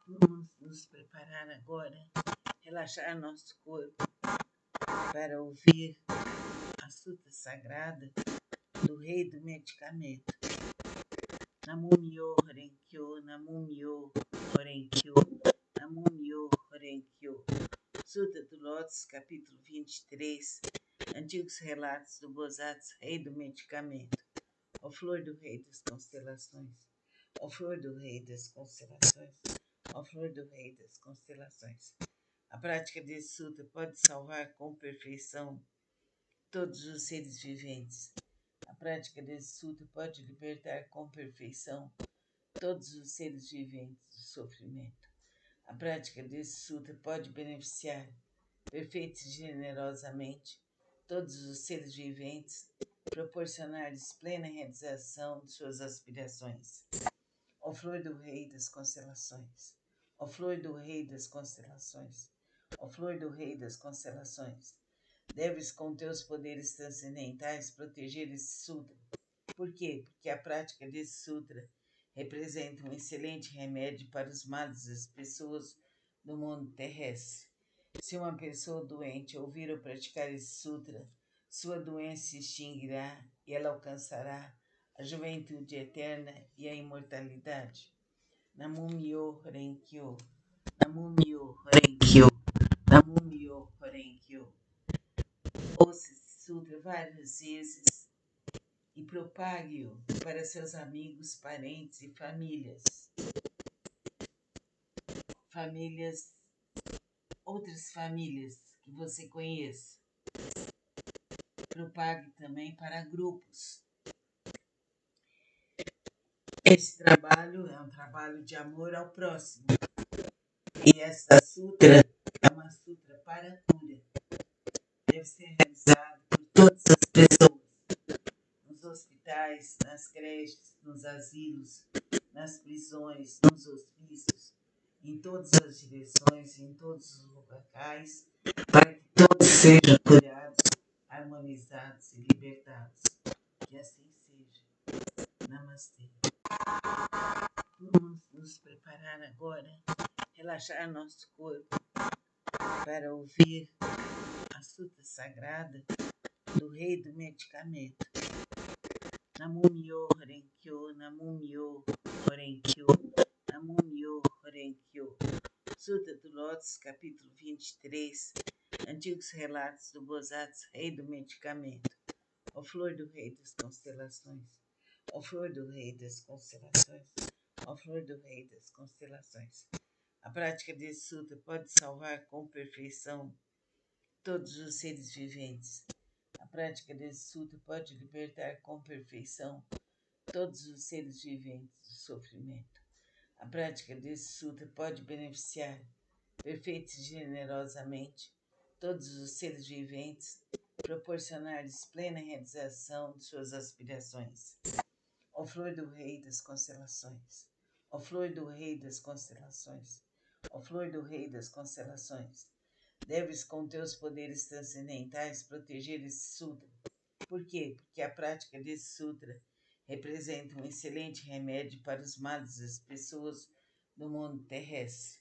Vamos nos preparar agora, relaxar nosso corpo para ouvir a Sutra Sagrada do Rei do Medicamento. Namum-myo Renge-kyo, Namum-myo Renge-kyo, Namum-myo Renge-kyo. Sutra do Lótus, capítulo 23, Antigos Relatos do Bosatsu, Rei do Medicamento. Ó flor do Rei das Constelações, ó flor do Rei das Constelações, ó flor do Rei das Constelações. A prática desse sutra pode salvar com perfeição todos os seres viventes. A prática desse sutra pode libertar com perfeição todos os seres viventes do sofrimento. A prática desse sutra pode beneficiar perfeita e generosamente todos os seres viventes, proporcionar-lhes plena realização de suas aspirações. Ó flor do Rei das Constelações, ó flor do Rei das Constelações, ó flor do Rei das Constelações, deves com teus poderes transcendentais proteger esse sutra. Por quê? Porque a prática desse sutra representa um excelente remédio para os males das pessoas do mundo terrestre. Se uma pessoa doente ouvir ou praticar esse sutra, sua doença se extinguirá e ela alcançará a juventude eterna e a imortalidade. Namum-myo Renge-kyo, Namum-myo Renge-kyo, Namum-myo Renge-kyo. Ouça esse sutra várias vezes e propague-o para seus amigos, parentes e famílias. Outras famílias que você conheça. Propague também para grupos. Esse trabalho é um trabalho de amor ao próximo. E essa sutra é uma sutra para a cura. Deve ser realizado por todas as pessoas. Nos hospitais, nas creches, nos asilos, nas prisões, nos hospícios, em todas as direções, em todos os locais, para que todos sejam curados, harmonizados e libertados. Que assim seja. Namastê. Vamos nos preparar agora, relaxar nosso corpo para ouvir a Sutra Sagrada do Rei do Medicamento. Namum-myo Renge-kyo, Namum-myo Renge-kyo, Namum-myo Renge-kyo. Sutra do Lótus, capítulo 23, Antigos Relatos do Bosatsu, Rei do Medicamento. Ó flor do Rei das Constelações, ó flor do Rei das Constelações, ó flor do Rei das Constelações. A prática desse sutra pode salvar com perfeição todos os seres viventes. A prática desse sutra pode libertar com perfeição todos os seres viventes do sofrimento. A prática desse sutra pode beneficiar perfeita e generosamente todos os seres viventes, proporcionar-lhes plena realização de suas aspirações. Ó flor do Rei das Constelações, ó flor do Rei das Constelações, ó flor do Rei das Constelações, deves com teus poderes transcendentais proteger esse sutra. Por quê? Porque a prática desse sutra representa um excelente remédio para os males das pessoas do mundo terrestre.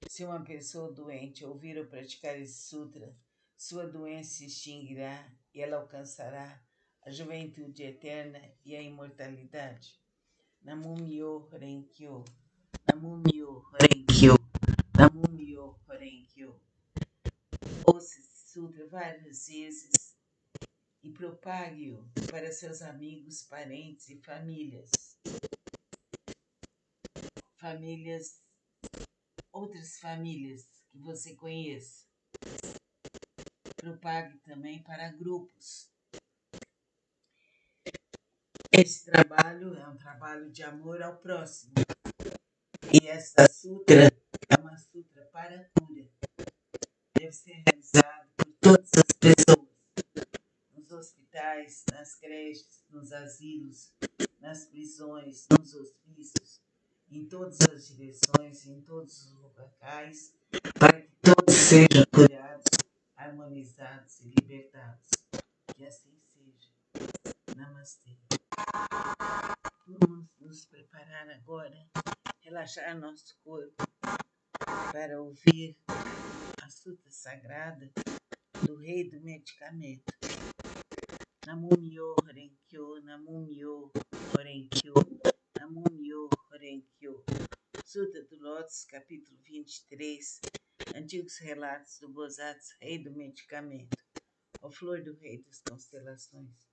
Se uma pessoa doente ouvir ou praticar esse sutra, sua doença se extinguirá e ela alcançará a juventude eterna e a imortalidade. Namum-myo Renge-kyo, Namum-myo Renge-kyo, Namum-myo Renge-kyo. Ouça esse sutra várias vezes e propague-o para seus amigos, parentes e famílias. Outras famílias que você conheça. Propague também para grupos. Esse trabalho é um trabalho de amor ao próximo. E essa sutra é uma sutra para a cura. Deve ser realizado por todas as pessoas. Nos hospitais, nas creches, nos asilos, nas prisões, nos hospícios, em todas as direções, em todos os locais, para que todos sejam curados, harmonizados e libertados. Que assim seja. Namastê. Vamos nos preparar agora, relaxar nosso corpo para ouvir a suta sagrada do Rei do Medicamento. Namum-myo Renge-kyo, Namum-myo Renge-kyo, Namum-myo Renge-kyo. Suta do Lótus, capítulo 23, Antigos Relatos do Bosatsu, Rei do Medicamento. Ó flor do Rei das Constelações,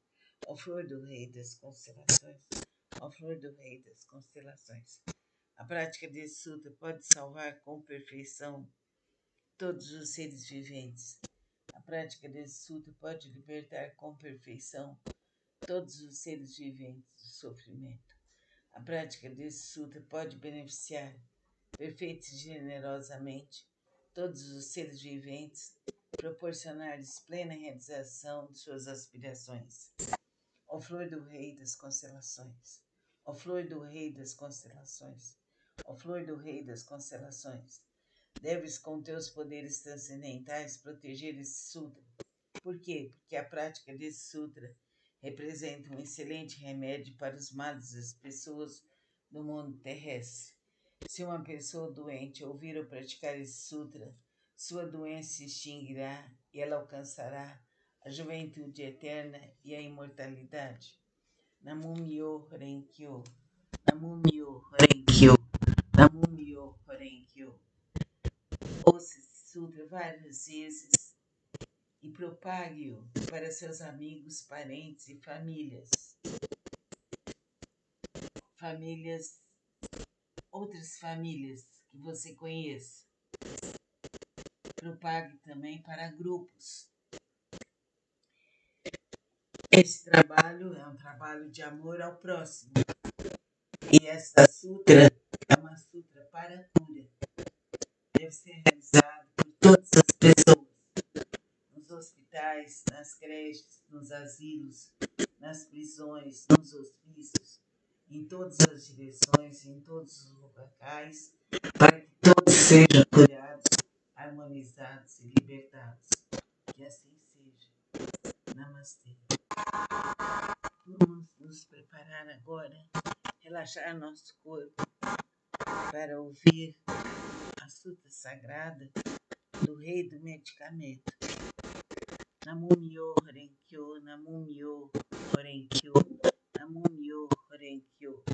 ó flor do Rei das Constelações, ó flor do Rei das Constelações. A prática desse sutra pode salvar com perfeição todos os seres viventes. A prática desse sutra pode libertar com perfeição todos os seres viventes do sofrimento. A prática desse sutra pode beneficiar perfeita e generosamente todos os seres viventes, proporcionar-lhes plena realização de suas aspirações. Ó flor do Rei das Constelações, ó flor do Rei das Constelações, ó flor do Rei das Constelações, deves com teus poderes transcendentais proteger esse sutra. Por quê? Porque a prática desse sutra representa um excelente remédio para os males das pessoas do mundo terrestre. Se uma pessoa doente ouvir ou praticar esse sutra, sua doença se extinguirá e ela alcançará a juventude eterna e a imortalidade. Namum-myo Renge-kyo, Namum-myo Renge-kyo, Namum-myo Renge-kyo. Ouça esse sutra várias vezes e propague-o para seus amigos, parentes e outras famílias que você conheça. Propague também para grupos. Esse trabalho é um trabalho de amor ao próximo. E essa sutra é uma sutra para a cura. Deve ser realizado por todas as pessoas, nos hospitais, nas creches, nos asilos, nas prisões, nos hospícios, em todas as direções, em todos os locais, para que todos sejam curados, harmonizados e libertados. Que assim seja. Namastê. Vamos nos preparar agora, relaxar nosso corpo para ouvir a suta sagrada do Rei do Medicamento. Namum-myo Renge-kyo, Namum-myo Renge-kyo, Namum-myo Renge-kyo.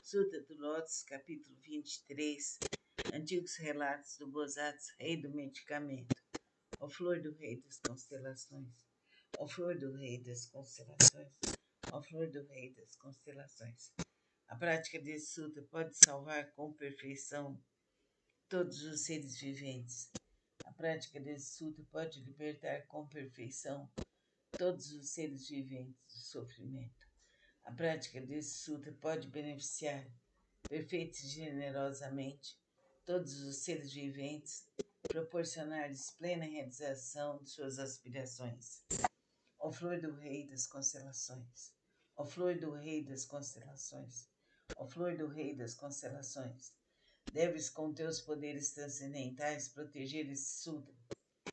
Suta do Lótus, capítulo 23, Antigos Relatos do Bosatsu, Rei do Medicamento. Ó flor do Rei das Constelações, ó flor do Rei das Constelações, ó flor do Rei das Constelações. A prática desse sutra pode salvar com perfeição todos os seres viventes. A prática desse sutra pode libertar com perfeição todos os seres viventes do sofrimento. A prática desse sutra pode beneficiar perfeita e generosamente todos os seres viventes, proporcionar-lhes plena realização de suas aspirações. Ó flor do Rei das Constelações, ó flor do Rei das Constelações, ó flor do Rei das Constelações, deves com teus poderes transcendentais proteger esse sutra.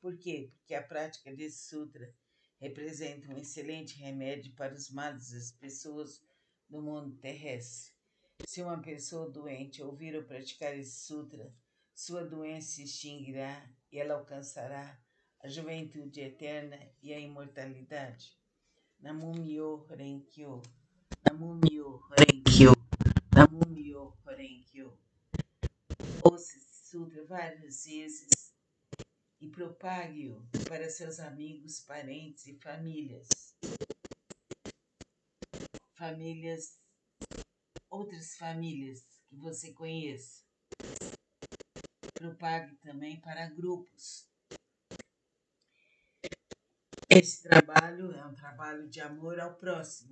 Por quê? Porque a prática desse sutra representa um excelente remédio para os males das pessoas do mundo terrestre. Se uma pessoa doente ouvir ou praticar esse sutra, sua doença se extinguirá e ela alcançará a juventude eterna e a imortalidade. Namum-myo Renge-kyo, Namum-myo Renge-kyo, Namum-myo Renge-kyo. Ouça esse sutra várias vezes e propague-o para seus amigos, parentes e outras famílias que você conheça. Propague também para grupos. Esse trabalho é um trabalho de amor ao próximo.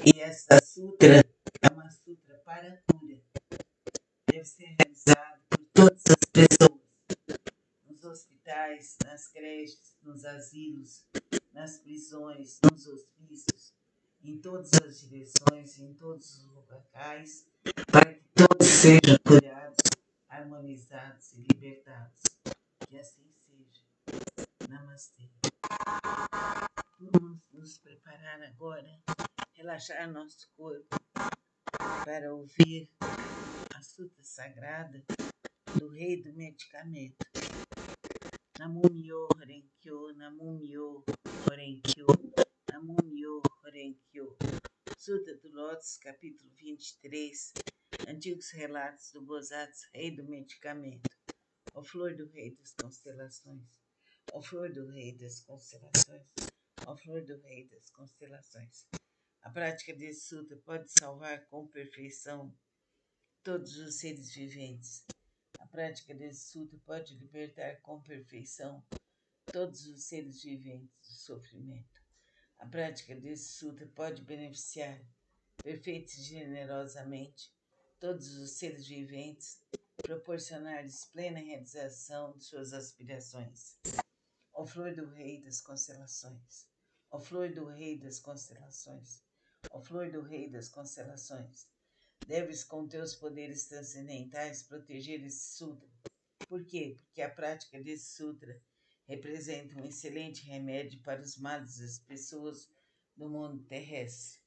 E essa sutra é uma sutra para a cura. Deve ser realizado por todas as pessoas, nos hospitais, nas creches, nos asilos, nas prisões, nos hospícios, em todas as direções, em todos os locais, para que todos sejam curados, harmonizados e libertados. Que assim seja. Namastê. Vamos nos preparar agora, relaxar nosso corpo para ouvir a Sutra Sagrada do Rei do Medicamento. Namum-myo Renge-kyo, Namum-myo Renge-kyo, Namum-myo Renge-kyo. Sutra do Lótus, capítulo 23, Antigos Relatos do Bosatsu, Rei do Medicamento. Ó flor do Rei das Constelações, ó flor do Rei das Constelações, ó flor do Rei das Constelações. A prática desse sutra pode salvar com perfeição todos os seres viventes. A prática desse sutra pode libertar com perfeição todos os seres viventes do sofrimento. A prática desse sutra pode beneficiar perfeita e generosamente todos os seres viventes, proporcionar-lhes plena realização de suas aspirações. Ó flor do Rei das Constelações, ó flor do Rei das Constelações, ó flor do Rei das Constelações, deves com teus poderes transcendentais proteger esse sutra. Por quê? Porque a prática desse sutra representa um excelente remédio para os males das pessoas do mundo terrestre.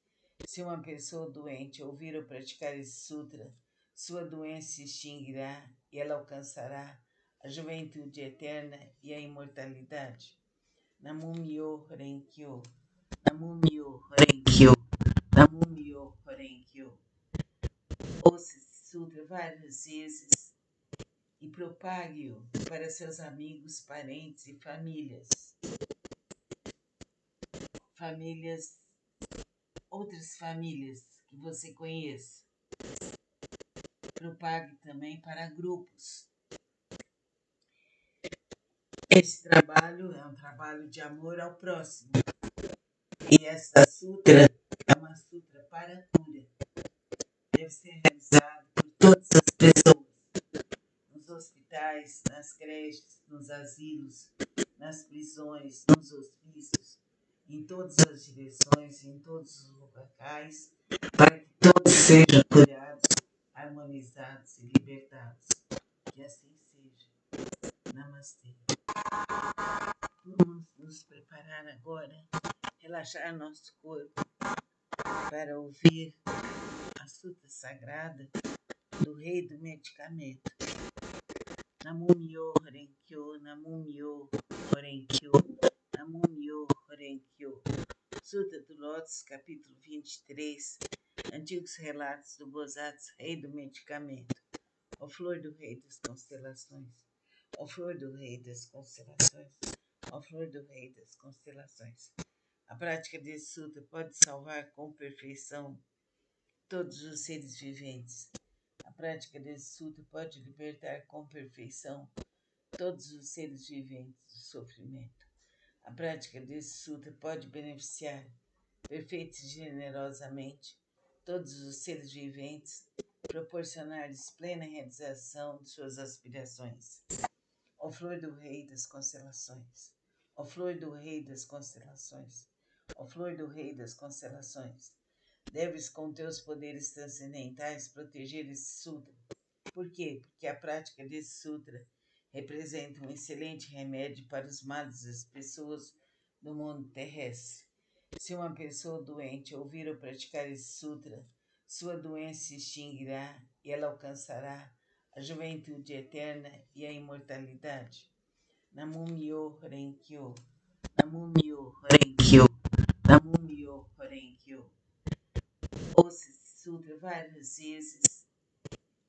Se uma pessoa doente ouvir ou praticar esse sutra, sua doença se extinguirá e ela alcançará a juventude eterna e a imortalidade. Namum-myo Renge-kyo, Namum-myo Renge-kyo, Namum-myo Renge-kyo. Ouça esse sutra várias vezes e propague-o para seus amigos, parentes e famílias. Outras famílias que você conheça. Propague também para grupos. Esse trabalho é um trabalho de amor ao próximo. E essa sutra é uma sutra para a cura. Deve ser realizado por todas as pessoas. Nos hospitais, nas creches, nos asilos, nas prisões, nos hospícios, em todas as direções, em todos os locais, para que todos sejam curados, harmonizados e libertados. Que assim seja. Namastê. Vamos nos preparar agora, relaxar nosso corpo para ouvir a Sutra Sagrada do Rei do Medicamento. Namum-myo Renge-kyo, Namum-myo Renge-kyo, Namum-myo Renge-kyo. Sutra do Lótus, capítulo 23, Antigos Relatos do Bosatsu, Rei do Medicamento. Ó flor do Rei das Constelações, ó flor do Rei das Constelações, ó flor do Rei das Constelações. A prática desse sutra pode salvar com perfeição todos os seres viventes. A prática desse sutra pode libertar com perfeição todos os seres viventes do sofrimento. A prática desse sutra pode beneficiar perfeita e generosamente todos os seres viventes, proporcionar-lhes plena realização de suas aspirações. Ó flor do Rei das Constelações, ó flor do Rei das Constelações, ó flor do Rei das Constelações, deves com teus poderes transcendentais proteger esse sutra. Por quê? Porque a prática desse sutra representa um excelente remédio para os males das pessoas do mundo terrestre. Se uma pessoa doente ouvir ou praticar esse sutra, sua doença se extinguirá e ela alcançará a juventude eterna e a imortalidade. Namum-myo Renge-kyo, Namum-myo Renge-kyo, Namum-myo Renge-kyo. Ouça esse sutra várias vezes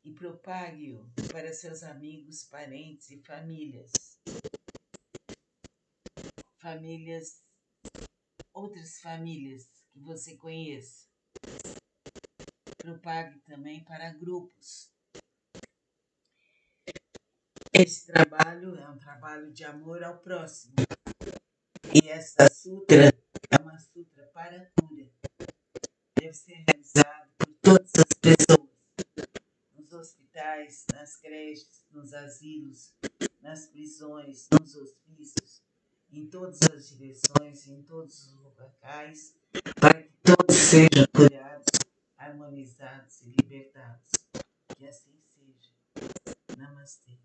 e propague-o para seus amigos, parentes e famílias. Outras famílias que você conheça. Propague também para grupos. Esse trabalho é um trabalho de amor ao próximo. E essa sutra é uma sutra para a cura. Deve ser realizado por todas as pessoas. Nos hospitais, nas creches, nos asilos, nas prisões, nos hospícios, em todas as direções, em todos os locais, para que todos sejam curados, harmonizados e libertados. Que assim seja. Namastê.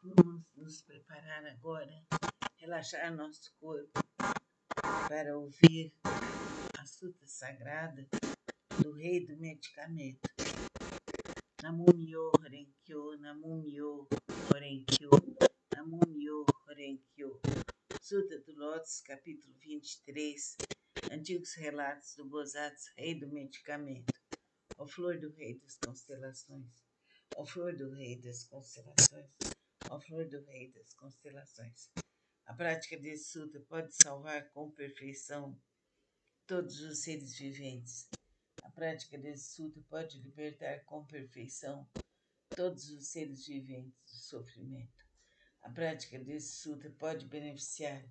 Vamos nos preparar agora, relaxar nosso corpo para ouvir a Sutra Sagrada do Rei do Medicamento. Namumyo Horenkyo, Namumyo Horenkyo, Namumyo Horenkyo. Sutra do Lótus, capítulo 23, Antigos Relatos do Bosatsu, Rei do Medicamento. Ó flor do Rei das Constelações, ó flor do Rei das Constelações, ó flor do Rei das Constelações. A prática desse sutra pode salvar com perfeição todos os seres viventes. A prática desse sutra pode libertar com perfeição todos os seres viventes do sofrimento. A prática desse sutra pode beneficiar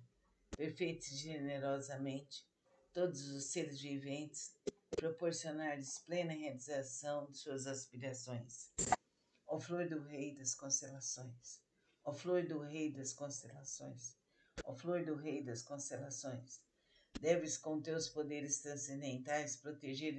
perfeita e generosamente todos os seres viventes, proporcionar-lhes plena realização de suas aspirações. Ó flor do Rei das Constelações, ó flor do Rei das Constelações, ó flor do Rei das Constelações, deves com teus poderes transcendentais proteger